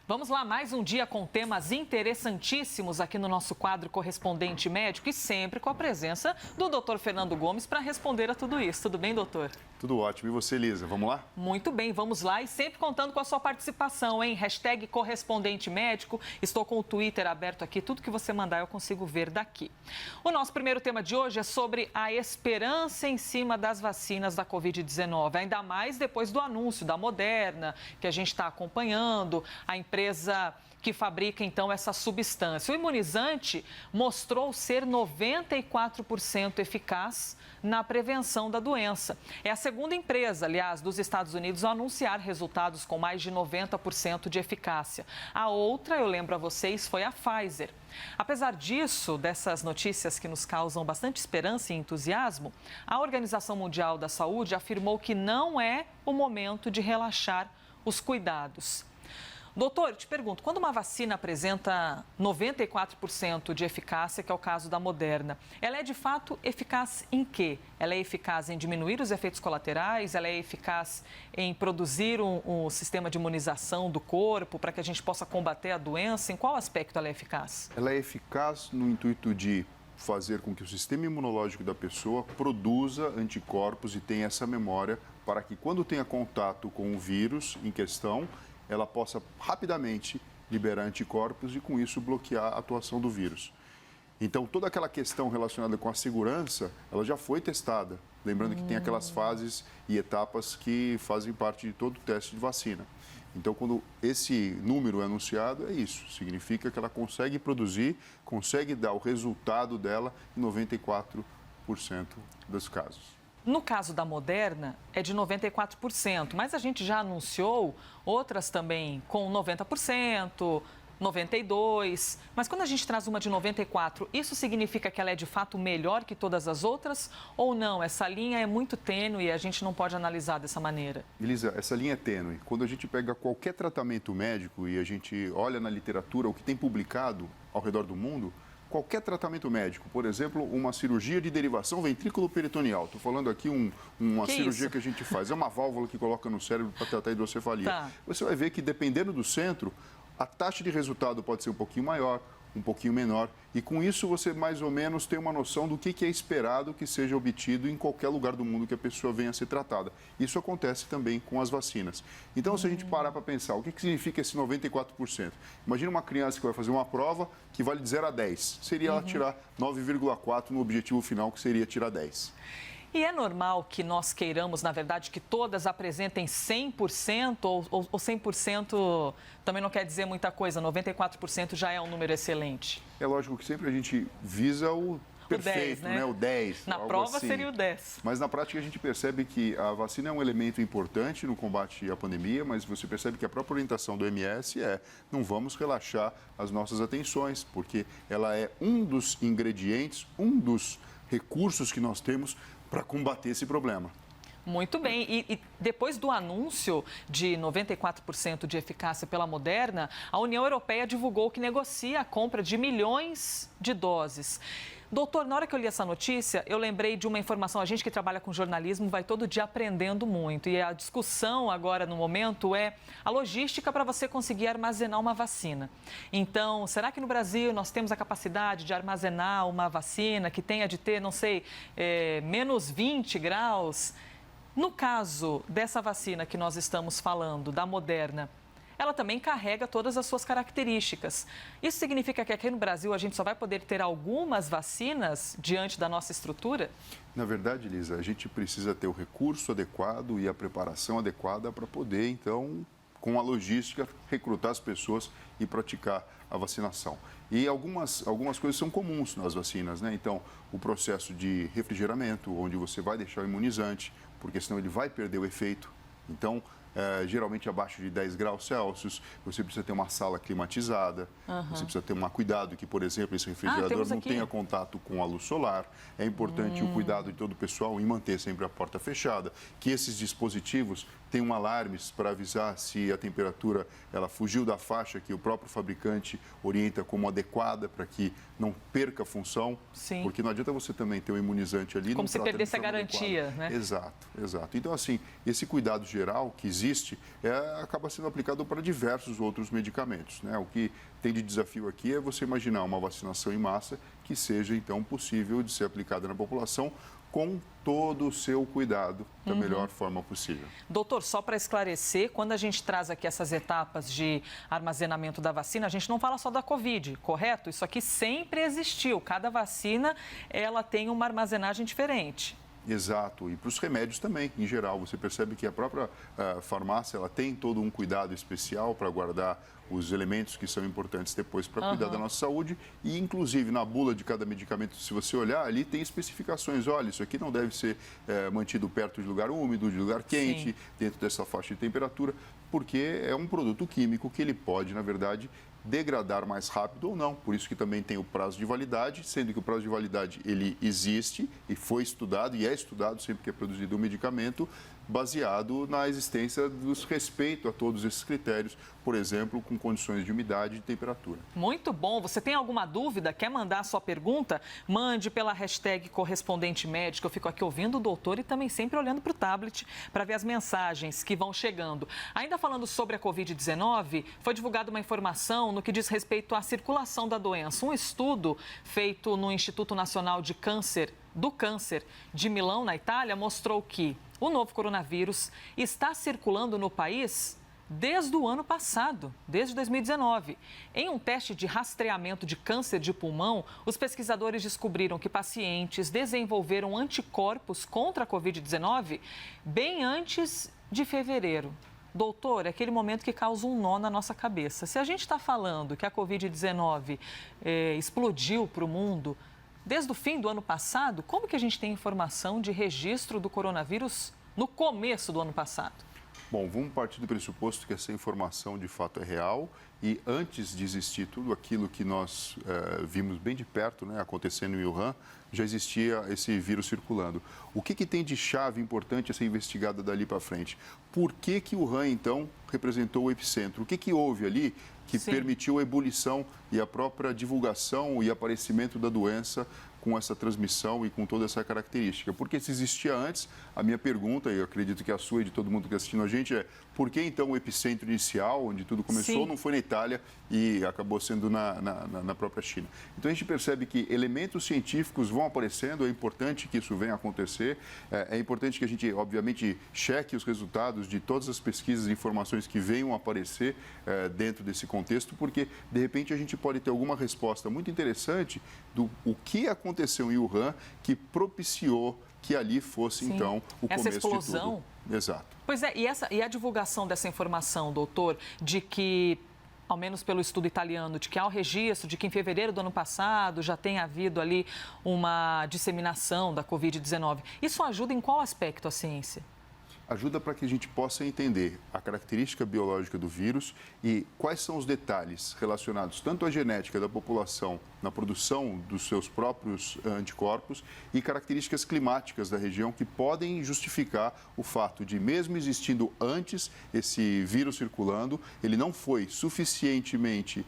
Vamos lá, mais um dia com temas interessantíssimos aqui no nosso quadro Correspondente Médico e sempre com a presença do Dr. Fernando Gomes para responder a tudo isso. Tudo bem, doutor? Tudo ótimo. E você, Elisa? Vamos lá? Muito bem, vamos lá e sempre contando com a sua participação, hein? Hashtag Correspondente Médico. Estou com o Twitter aberto aqui, tudo que você mandar eu consigo ver daqui. O nosso primeiro tema de hoje é sobre a esperança em cima das vacinas da Covid-19, ainda mais depois do anúncio da Moderna, que a gente está acompanhando, a empresa que fabrica, então, essa substância. O imunizante mostrou ser 94% eficaz na prevenção da doença. É a segunda empresa, aliás, dos Estados Unidos a anunciar resultados com mais de 90% de eficácia. A outra, eu lembro a vocês, foi a Pfizer. Apesar disso, dessas notícias que nos causam bastante esperança e entusiasmo, a Organização Mundial da Saúde afirmou que não é o momento de relaxar os cuidados. Doutor, te pergunto, quando uma vacina apresenta 94% de eficácia, que é o caso da Moderna, ela é de fato eficaz em quê? Ela é eficaz em diminuir os efeitos colaterais? Ela é eficaz em produzir um sistema de imunização do corpo para que a gente possa combater a doença? Em qual aspecto ela é eficaz? Ela é eficaz no intuito de fazer com que o sistema imunológico da pessoa produza anticorpos e tenha essa memória para que, quando tenha contato com o vírus em questão, ela possa rapidamente liberar anticorpos e, com isso, bloquear a atuação do vírus. Então, toda aquela questão relacionada com a segurança, ela já foi testada. Lembrando que tem aquelas fases e etapas que fazem parte de todo o teste de vacina. Então, quando esse número é anunciado, é isso. Significa que ela consegue produzir, consegue dar o resultado dela em 94% dos casos. No caso da Moderna, é de 94%, mas a gente já anunciou outras também com 90%, 92%. Mas quando a gente traz uma de 94%, isso significa que ela é de fato melhor que todas as outras? Ou não? Essa linha é muito tênue e a gente não pode analisar dessa maneira. Elisa, essa linha é tênue. Quando a gente pega qualquer tratamento médico e a gente olha na literatura o que tem publicado ao redor do mundo, qualquer tratamento médico, por exemplo, uma cirurgia de derivação ventrículo-peritoneal. Estou falando aqui uma cirurgia isso? Que a gente faz. É uma válvula que coloca no cérebro para tratar a hidrocefalia. Tá. Você vai ver que, dependendo do centro, a taxa de resultado pode ser um pouquinho maior, um pouquinho menor. E com isso você mais ou menos tem uma noção do que é esperado que seja obtido em qualquer lugar do mundo que a pessoa venha a ser tratada. Isso acontece também com as vacinas. Então, se a gente parar para pensar, o que significa esse 94%? Imagina uma criança que vai fazer uma prova que vale de 0 a 10. Seria ela tirar 9,4 no objetivo final, que seria tirar 10. E é normal que nós queiramos, na verdade, que todas apresentem 100% ou 100% também não quer dizer muita coisa, 94% já é um número excelente? É lógico que sempre a gente visa o perfeito, 10, né? O 10. Na prova assim. seria o 10. Mas na prática a gente percebe que a vacina é um elemento importante no combate à pandemia, mas você percebe que a própria orientação do OMS não vamos relaxar as nossas atenções, porque ela é um dos ingredientes, um dos recursos que nós temos para combater esse problema. Muito bem. E depois do anúncio de 94% de eficácia pela Moderna, a União Europeia divulgou que negocia a compra de milhões de doses. Doutor, na hora que eu li essa notícia, eu lembrei de uma informação. A gente que trabalha com jornalismo vai todo dia aprendendo muito. E a discussão agora, no momento, é a logística para você conseguir armazenar uma vacina. Então, será que no Brasil nós temos a capacidade de armazenar uma vacina que tenha de ter, não sei, menos 20 graus? No caso dessa vacina que nós estamos falando, da Moderna, ela também carrega todas as suas características. Isso significa que aqui no Brasil a gente só vai poder ter algumas vacinas diante da nossa estrutura? Na verdade, Elisa, a gente precisa ter o recurso adequado e a preparação adequada para poder, então, com a logística, recrutar as pessoas e praticar a vacinação. E algumas coisas são comuns nas vacinas, né? Então, o processo de refrigeramento, onde você vai deixar o imunizante, porque senão ele vai perder o efeito. Então, geralmente abaixo de 10 graus Celsius, você precisa ter uma sala climatizada, você precisa tomar cuidado que, por exemplo, esse refrigerador não tenha contato com a luz solar. É importante o cuidado de todo o pessoal em manter sempre a porta fechada, que esses dispositivos tem um alarme para avisar se a temperatura ela fugiu da faixa que o próprio fabricante orienta como adequada para que não perca a função. Sim. Porque não adianta você também ter um imunizante ali. Como se perdesse a garantia, né? Exato, exato. Então, assim, esse cuidado geral que existe acaba sendo aplicado para diversos outros medicamentos, né? O que tem de desafio aqui é você imaginar uma vacinação em massa que seja, então, possível de ser aplicada na população com todo o seu cuidado da melhor forma possível. Doutor, só para esclarecer, quando a gente traz aqui essas etapas de armazenamento da vacina, a gente não fala só da Covid, correto? Isso aqui sempre existiu. Cada vacina, ela tem uma armazenagem diferente. Exato, e para os remédios também, em geral. Você percebe que a própria farmácia ela tem todo um cuidado especial para guardar os elementos que são importantes depois para cuidar da nossa saúde. E, inclusive, na bula de cada medicamento, se você olhar, ali tem especificações. Olha, isso aqui não deve ser mantido perto de lugar úmido, de lugar quente, dentro dessa faixa de temperatura, porque é um produto químico que ele pode, na verdade, degradar mais rápido ou não. Por isso que também tem o prazo de validade, sendo que o prazo de validade ele existe e foi estudado e é estudado sempre que é produzido um medicamento baseado na existência dos respeito a todos esses critérios, por exemplo, com condições de umidade e temperatura. Muito bom. Você tem alguma dúvida? Quer mandar a sua pergunta? Mande pela hashtag correspondente médico. Eu fico aqui ouvindo o doutor e também sempre olhando para o tablet para ver as mensagens que vão chegando. Ainda falando sobre a Covid-19, foi divulgada uma informação no que diz respeito à circulação da doença. Um estudo feito no Instituto Nacional de Câncer de Milão, na Itália, mostrou que o novo coronavírus está circulando no país desde o ano passado, desde 2019. Em um teste de rastreamento de câncer de pulmão, os pesquisadores descobriram que pacientes desenvolveram anticorpos contra a Covid-19 bem antes de fevereiro. Doutor, é aquele momento que causa um nó na nossa cabeça. Se a gente está falando que a Covid-19 explodiu para o mundo desde o fim do ano passado, como que a gente tem informação de registro do coronavírus no começo do ano passado? Bom, vamos partir do pressuposto que essa informação de fato é real e antes de existir tudo aquilo que nós vimos bem de perto, né, acontecendo em Wuhan, já existia esse vírus circulando. O que tem de chave importante a ser investigada dali para frente? Por que Wuhan, então, representou o epicentro? O que houve ali que permitiu a ebulição e a própria divulgação e aparecimento da doença com essa transmissão e com toda essa característica? Porque se existia antes, a minha pergunta, e eu acredito que a sua e de todo mundo que está assistindo a gente, é por que então o epicentro inicial, onde tudo começou, não foi na Itália e acabou sendo na própria China? Então a gente percebe que elementos científicos vão aparecendo, é importante que isso venha a acontecer, é importante que a gente, obviamente, cheque os resultados de todas as pesquisas e informações que venham a aparecer dentro desse contexto, porque de repente a gente pode ter alguma resposta muito interessante do o que aconteceu em Wuhan que propiciou que ali fosse, então, o começo de tudo. Essa explosão? Exato. Pois é, e a divulgação dessa informação, doutor, de que, ao menos pelo estudo italiano, de que há o registro de que em fevereiro do ano passado já tem havido ali uma disseminação da Covid-19, isso ajuda em qual aspecto a ciência? Ajuda para que a gente possa entender a característica biológica do vírus e quais são os detalhes relacionados tanto à genética da população na produção dos seus próprios anticorpos e características climáticas da região que podem justificar o fato de, mesmo existindo antes esse vírus circulando, ele não foi suficientemente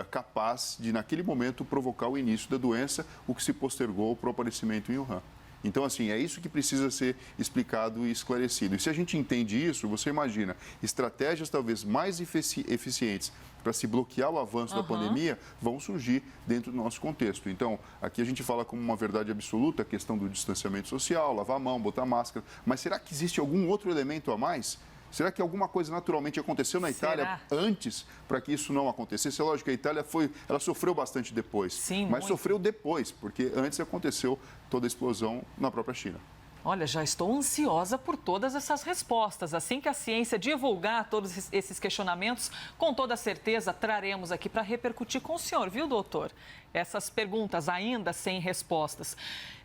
capaz de, naquele momento, provocar o início da doença, o que se postergou para o aparecimento em Wuhan. Então, assim, é isso que precisa ser explicado e esclarecido. E se a gente entende isso, você imagina estratégias talvez mais eficientes para se bloquear o avanço da pandemia vão surgir dentro do nosso contexto. Então, aqui a gente fala como uma verdade absoluta a questão do distanciamento social, lavar a mão, botar máscara. Mas será que existe algum outro elemento a mais? Será que alguma coisa naturalmente aconteceu na Itália antes para que isso não acontecesse? É lógico que a Itália ela sofreu bastante depois, mas sofreu depois, porque antes aconteceu toda a explosão na própria China. Olha, já estou ansiosa por todas essas respostas. Assim que a ciência divulgar todos esses questionamentos, com toda certeza traremos aqui para repercutir com o senhor, viu, doutor? Essas perguntas ainda sem respostas.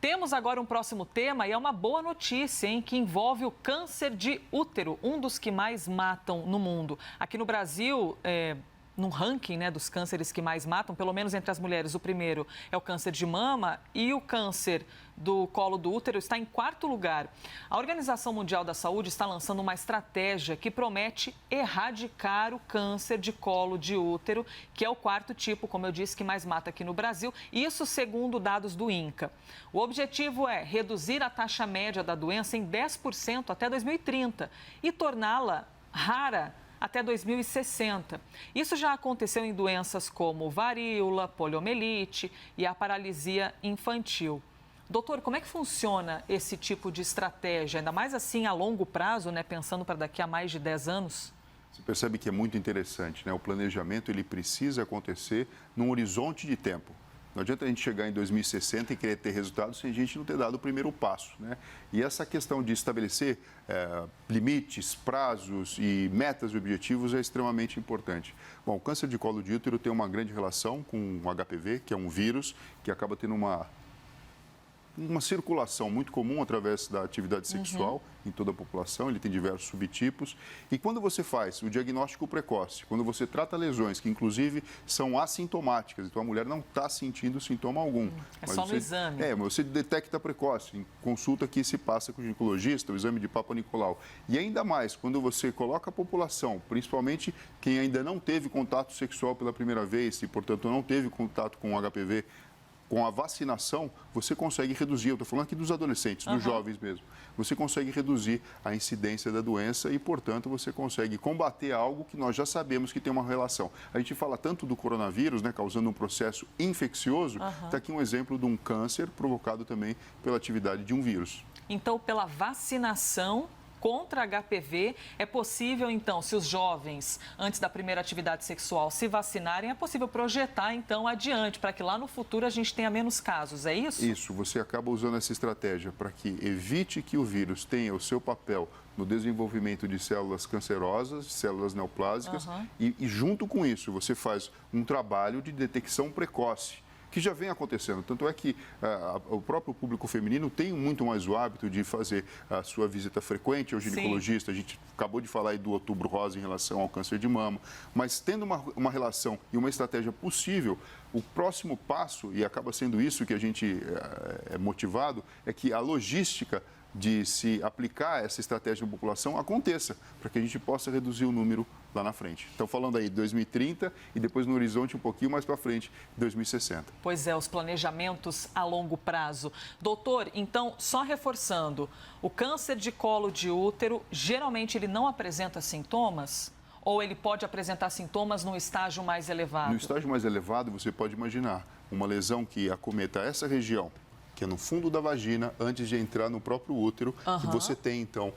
Temos agora um próximo tema e é uma boa notícia, hein, que envolve o câncer de útero, um dos que mais matam no mundo. Aqui no Brasil, num ranking, né, dos cânceres que mais matam, pelo menos entre as mulheres. O primeiro é o câncer de mama e o câncer do colo do útero está em 4º lugar. A Organização Mundial da Saúde está lançando uma estratégia que promete erradicar o câncer de colo de útero, que é o 4º tipo, como eu disse, que mais mata aqui no Brasil. Isso segundo dados do INCA. O objetivo é reduzir a taxa média da doença em 10% até 2030 e torná-la rara até 2060. Isso já aconteceu em doenças como varíola, poliomielite e a paralisia infantil. Doutor, como é que funciona esse tipo de estratégia, ainda mais assim a longo prazo, né, pensando para daqui a mais de 10 anos? Você percebe que é muito interessante, né? O planejamento ele precisa acontecer num horizonte de tempo. Não adianta a gente chegar em 2060 e querer ter resultados sem a gente não ter dado o primeiro passo, né? E essa questão de estabelecer limites, prazos e metas e objetivos é extremamente importante. Bom, o câncer de colo de útero tem uma grande relação com o HPV, que é um vírus que acaba tendo uma circulação muito comum através da atividade sexual em toda a população, ele tem diversos subtipos. E quando você faz o diagnóstico precoce, quando você trata lesões que inclusive são assintomáticas, então a mulher não está sentindo sintoma algum. É só no exame. Mas você detecta precoce, em consulta que se passa com o ginecologista, o exame de Papa Nicolau. E ainda mais, quando você coloca a população, principalmente quem ainda não teve contato sexual pela primeira vez e, portanto, não teve contato com o HPV, com a vacinação, você consegue reduzir, eu estou falando aqui dos adolescentes, dos jovens mesmo, você consegue reduzir a incidência da doença e, portanto, você consegue combater algo que nós já sabemos que tem uma relação. A gente fala tanto do coronavírus, né, causando um processo infeccioso, está aqui um exemplo de um câncer provocado também pela atividade de um vírus. Então, pela vacinação contra HPV, é possível, então, se os jovens, antes da primeira atividade sexual, se vacinarem, é possível projetar, então, adiante, para que lá no futuro a gente tenha menos casos, é isso? Isso, você acaba usando essa estratégia para que evite que o vírus tenha o seu papel no desenvolvimento de células cancerosas, células neoplásicas, e junto com isso, você faz um trabalho de detecção precoce, que já vem acontecendo. Tanto é que o próprio público feminino tem muito mais o hábito de fazer a sua visita frequente ao ginecologista. Sim. A gente acabou de falar aí do Outubro Rosa em relação ao câncer de mama. Mas tendo uma relação e uma estratégia possível, o próximo passo, e acaba sendo isso que a gente é motivado, é que a logística de se aplicar essa estratégia na população aconteça, para que a gente possa reduzir o número lá na frente. Então, falando aí de 2030 e depois no horizonte um pouquinho mais para frente, 2060. Pois é, os planejamentos a longo prazo. Doutor, então, só reforçando, o câncer de colo de útero, geralmente ele não apresenta sintomas? Ou ele pode apresentar sintomas no estágio mais elevado? No estágio mais elevado, você pode imaginar uma lesão que acometa essa região, que é no fundo da vagina, antes de entrar no próprio útero. E você tem, então,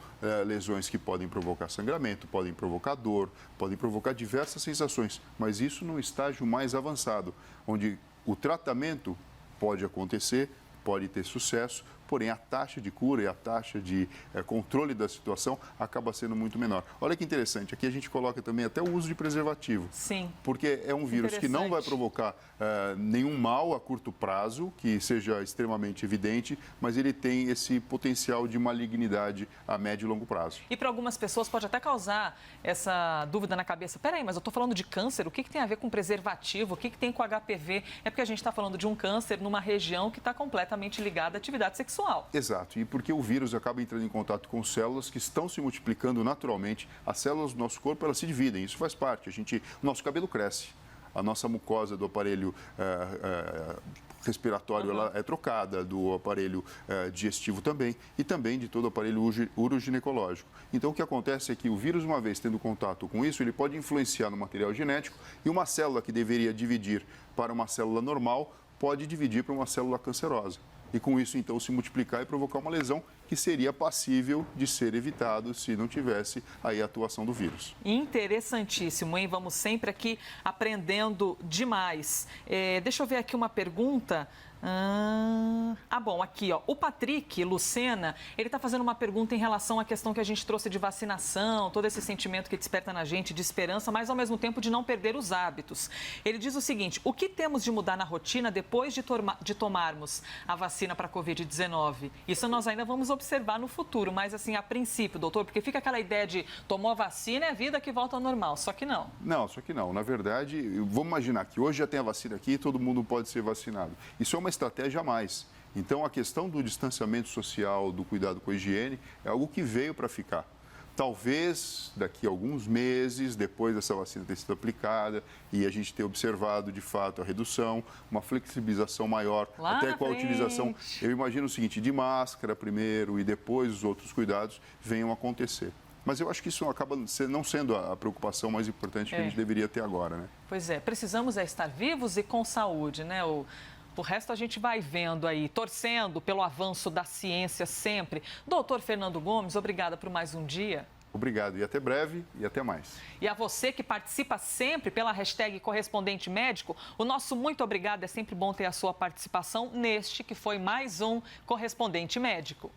lesões que podem provocar sangramento, podem provocar dor, podem provocar diversas sensações. Mas isso no estágio mais avançado, onde o tratamento pode acontecer, pode ter sucesso, porém a taxa de cura e a taxa de controle da situação acaba sendo muito menor. Olha que interessante, aqui a gente coloca também até o uso de preservativo. Sim. Porque é um vírus que não vai provocar nenhum mal a curto prazo, que seja extremamente evidente, mas ele tem esse potencial de malignidade a médio e longo prazo. E para algumas pessoas pode até causar essa dúvida na cabeça. Peraí, mas eu estou falando de câncer, o que tem a ver com preservativo? O que tem com HPV? É porque a gente está falando de um câncer numa região que está completamente ligada à atividade sexual. Exato, e porque o vírus acaba entrando em contato com células que estão se multiplicando naturalmente, as células do nosso corpo elas se dividem, isso faz parte, o nosso cabelo cresce, a nossa mucosa do aparelho respiratório ela é trocada, do aparelho digestivo também, e também de todo o aparelho uroginecológico. Então o que acontece é que o vírus, uma vez tendo contato com isso, ele pode influenciar no material genético e uma célula que deveria dividir para uma célula normal pode dividir para uma célula cancerosa. E com isso, então, se multiplicar e provocar uma lesão que seria passível de ser evitado se não tivesse aí a atuação do vírus. Interessantíssimo, hein? Vamos sempre aqui aprendendo demais. Deixa eu ver aqui uma pergunta Bom, aqui, ó, o Patrick Lucena, ele está fazendo uma pergunta em relação à questão que a gente trouxe de vacinação, todo esse sentimento que desperta na gente de esperança, mas ao mesmo tempo de não perder os hábitos. Ele diz o seguinte: o que temos de mudar na rotina depois de tomarmos a vacina para a Covid-19? Isso nós ainda vamos observar no futuro, mas assim, a princípio, doutor, porque fica aquela ideia de tomou a vacina, é vida que volta ao normal, só que não. Não, só que não. Na verdade, vamos imaginar que hoje já tem a vacina aqui e todo mundo pode ser vacinado. Isso é uma estratégia a mais. Então, a questão do distanciamento social, do cuidado com a higiene, é algo que veio para ficar. Talvez daqui a alguns meses, depois dessa vacina ter sido aplicada e a gente ter observado de fato a redução, uma flexibilização maior, lá até com a utilização, eu imagino o seguinte, de máscara primeiro e depois os outros cuidados venham a acontecer. Mas eu acho que isso acaba não sendo a preocupação mais importante que a gente deveria ter agora, né? Pois é, precisamos estar vivos e com saúde, né? O resto a gente vai vendo aí, torcendo pelo avanço da ciência sempre. Doutor Fernando Gomes, obrigada por mais um dia. Obrigado e até breve e até mais. E a você que participa sempre pela hashtag Correspondente Médico, o nosso muito obrigado. É sempre bom ter a sua participação neste que foi mais um Correspondente Médico.